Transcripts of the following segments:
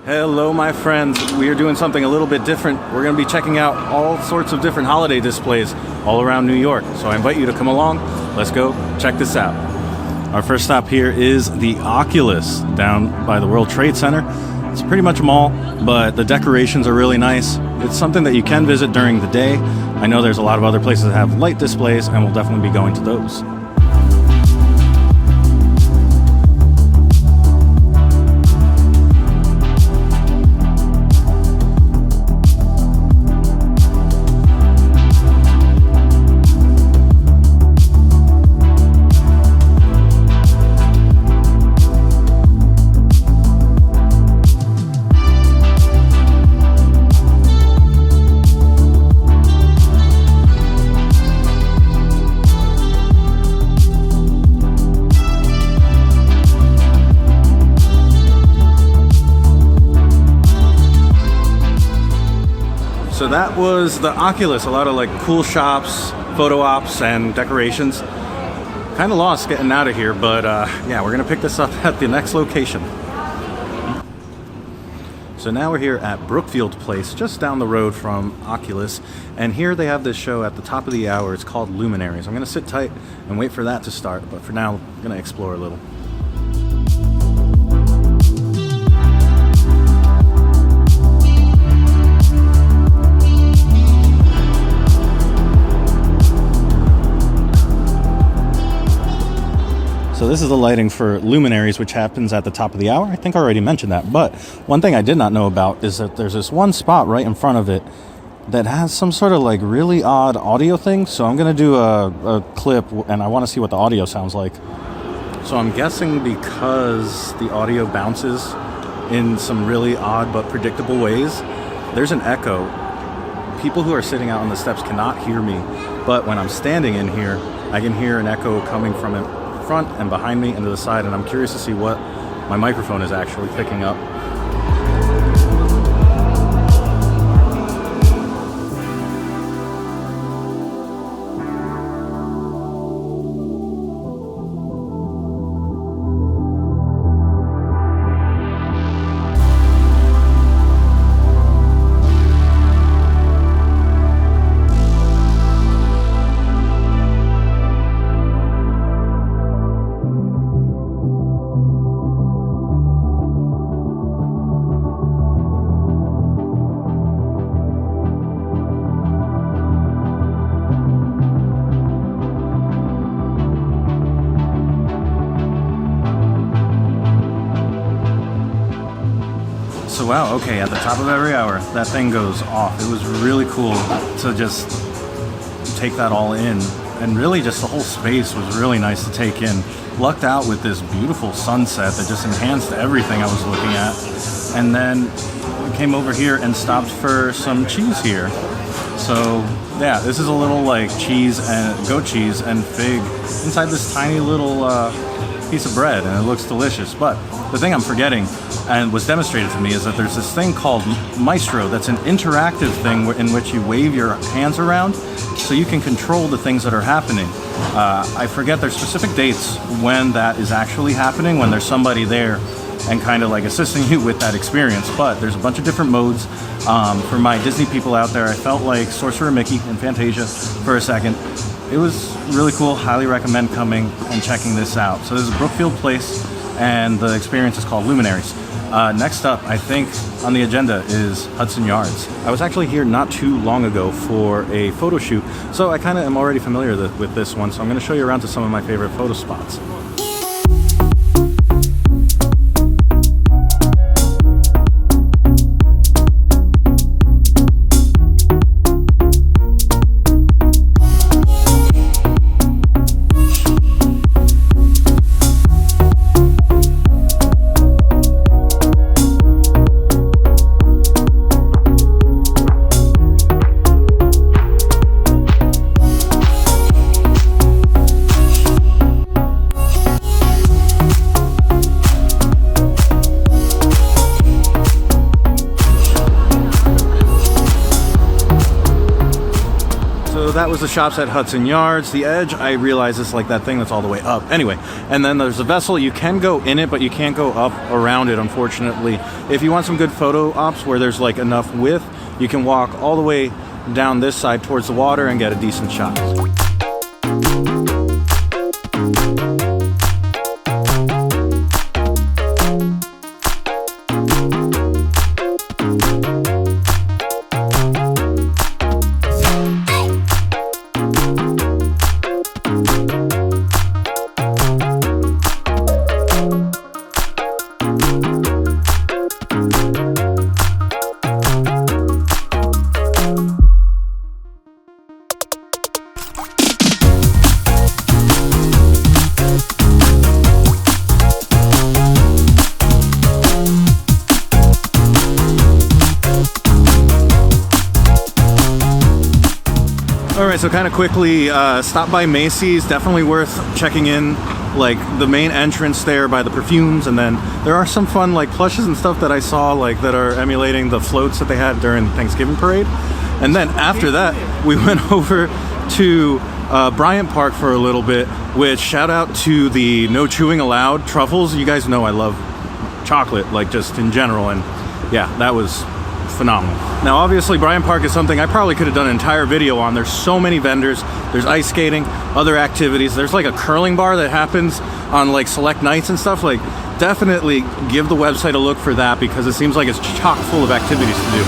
Hello, my friends. We are doing something a little bit different. We're going to be checking out all sorts of different holiday displays all around New York. So I invite you to come along. Let's go check this out. Our first stop here is the Oculus down by the World Trade Center. It's pretty much a mall, but the decorations are really nice. It's something that you can visit during the day. I know there's a lot of other places that have light displays, and we'll definitely be going to those. So that was the Oculus, a lot of like cool shops, photo ops, and decorations. Kind of lost getting out of here, but yeah, we're gonna pick this up at the next location. So now we're here at Brookfield Place, just down the road from Oculus, and here they have this show at the top of the hour. It's called Luminaries. I'm gonna sit tight and wait for that to start, but for now, I'm gonna explore a little. So this is the lighting for Luminaries, which happens at the top of the hour. I think I already mentioned that. But one thing I did not know about is that there's this one spot right in front of it that has some sort of like really odd audio thing. So I'm going to do a clip, and I want to see what the audio sounds like. So I'm guessing because the audio bounces in some really odd but predictable ways, there's an echo. People who are sitting out on the steps cannot hear me. But when I'm standing in here, I can hear an echo coming from it. Front and behind me and to the side, and I'm curious to see what my microphone is actually picking up. So wow, okay, at the top of every hour, that thing goes off. It was really cool to just take that all in. And really just the whole space was really nice to take in. Lucked out with this beautiful sunset that just enhanced everything I was looking at. And then we came over here and stopped for some cheese here. So yeah, this is a little like cheese and goat cheese and fig inside this tiny little piece of bread, and it looks delicious. But the thing I'm forgetting and was demonstrated to me is that there's this thing called Maestro that's an interactive thing in which you wave your hands around so you can control the things that are happening. I forget there's specific dates when that is actually happening, when there's somebody there and kind of like assisting you with that experience, but there's a bunch of different modes. For my Disney people out there, I felt like Sorcerer Mickey in Fantasia for a second. It was really cool. Highly recommend coming and checking this out. So this is Brookfield Place, and the experience is called Luminaries. Next up, I think, on the agenda is Hudson Yards. I was actually here not too long ago for a photo shoot, so I kind of am already familiar with this one, so I'm going to show you around to some of my favorite photo spots. So that was the shops at Hudson Yards. The Edge, I realize, is like that thing that's all the way up. Anyway, and then there's a vessel. You can go in it, but you can't go up around it, unfortunately. If you want some good photo ops where there's like enough width, you can walk all the way down this side towards the water and get a decent shot. Alright, so kind of quickly, stop by Macys. Definitely worth checking in, like the main entrance there by the perfumes, and then there are some fun like plushes and stuff that I saw like that are emulating the floats that they had during the Thanksgiving parade. And then after that, we went over to Bryant Park for a little bit, which shout out to the no chewing allowed truffles. You guys know I love chocolate, like just in general, and yeah, that was phenomenal. Now obviously Bryant Park is something I probably could have done an entire video on. There's so many vendors. There's ice skating, other activities. There's like a curling bar that happens on like select nights and stuff. Like definitely give the website a look for that, because it seems like it's chock full of activities to do.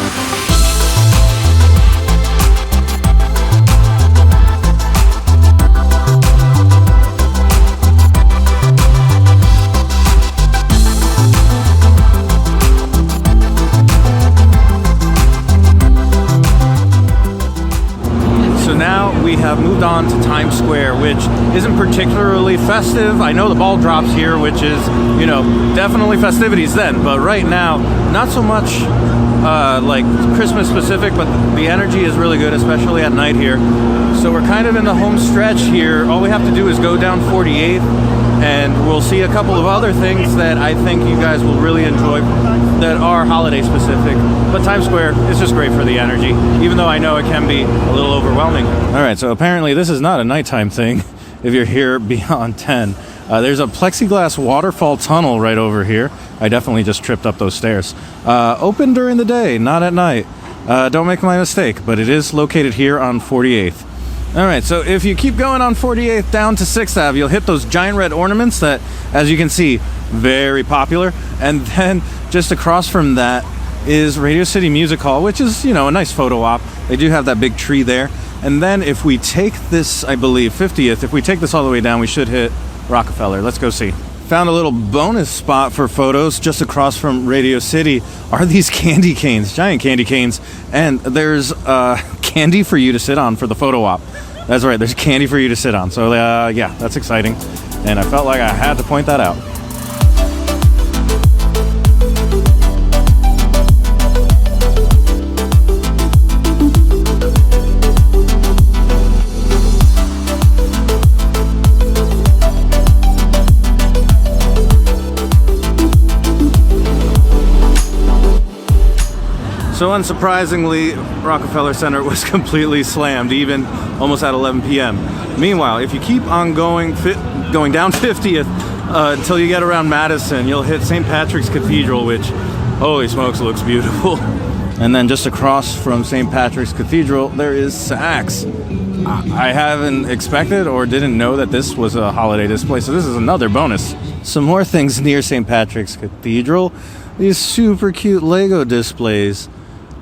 We have moved on to Times Square, which isn't particularly festive. I know the ball drops here, which is, you know, definitely festivities then, but right now, not so much like Christmas specific, but the energy is really good, especially at night here. So we're kind of in the home stretch here. All we have to do is go down 48th, and we'll see a couple of other things that I think you guys will really enjoy that are holiday specific. But Times Square is just great for the energy, even though I know it can be a little overwhelming. All right, so apparently this is not a nighttime thing if you're here beyond 10. There's a plexiglass waterfall tunnel right over here. I definitely just tripped up those stairs. Open during the day, not at night. Don't make my mistake, but it is located here on 48th. All right, so if you keep going on 48th down to 6th Ave, you'll hit those giant red ornaments that, as you can see, very popular. And then just across from that is Radio City Music Hall, which is, you know, a nice photo op. They do have that big tree there. And then if we take this, I believe, 50th, if we take this all the way down, we should hit Rockefeller. Let's go see. Found a little bonus spot for photos just across from Radio City are these candy canes, giant candy canes. And there's candy for you to sit on for the photo op. That's right, there's candy for you to sit on. So yeah, that's exciting. And I felt like I had to point that out. So unsurprisingly, Rockefeller Center was completely slammed, even almost at 11 p.m. Meanwhile, if you keep on going down 50th until you get around Madison, you'll hit St Patricks Cathedral, which, holy smokes, looks beautiful. And then just across from St Patrick's Cathedral, there is Saks. I haven't expected or didn't know that this was a holiday display, so this is another bonus. Some more things near St Patrick's Cathedral. These super cute Lego displays.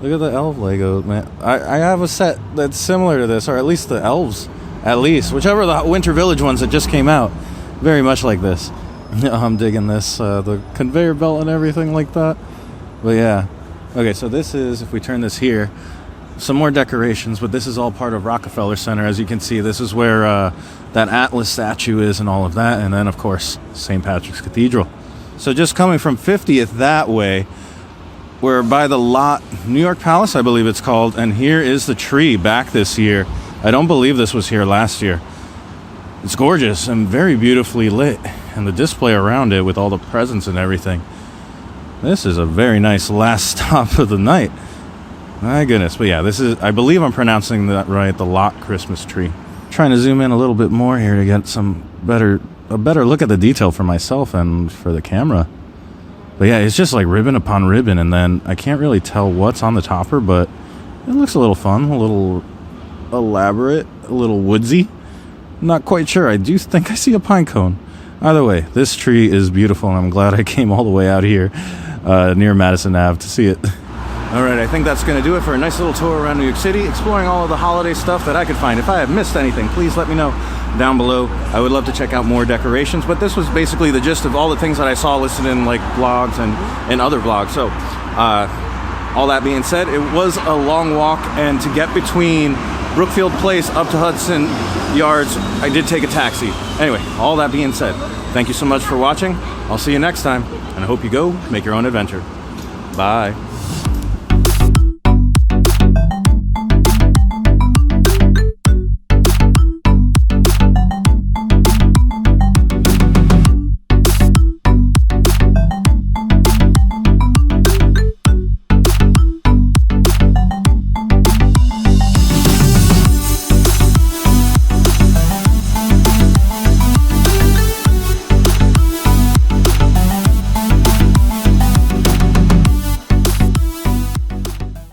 Look at the elf Lego, man. I have a set that's similar to this, or at least the elves, at least. Whichever the Winter Village ones that just came out. Very much like this. I'm digging this, the conveyor belt and everything like that. But yeah. Okay, so this is, if we turn this here, some more decorations, but this is all part of Rockefeller Center. As you can see, this is where that Atlas statue is and all of that. And then, of course, St. Patrick's Cathedral. So just coming from 50th that way, we're by the Lotte New York Palace, I believe it's called, and here is the tree back this year. I don't believe this was here last year. It's gorgeous and very beautifully lit, and the display around it with all the presents and everything. This is a very nice last stop of the night. My goodness. But yeah, this is, I believe I'm pronouncing that right, the Lotte Christmas tree. Trying to zoom in a little bit more here to get a better look at the detail for myself and for the camera. But yeah, it's just like ribbon upon ribbon, and then I can't really tell what's on the topper, but it looks a little fun, a little elaborate, a little woodsy. Not quite sure. I do think I see a pine cone. Either way, this tree is beautiful, and I'm glad I came all the way out here near Madison Ave to see it. All right, I think that's going to do it for a nice little tour around New York City, exploring all of the holiday stuff that I could find. If I have missed anything, please let me know down below. I would love to check out more decorations, but this was basically the gist of all the things that I saw listed in like blogs and other blogs. So all that being said, it was a long walk, and to get between Brookfield Place up to Hudson Yards, I did take a taxi. Anyway, all that being said, thank you so much for watching. I'll see you next time, and I hope you go make your own adventure. Bye.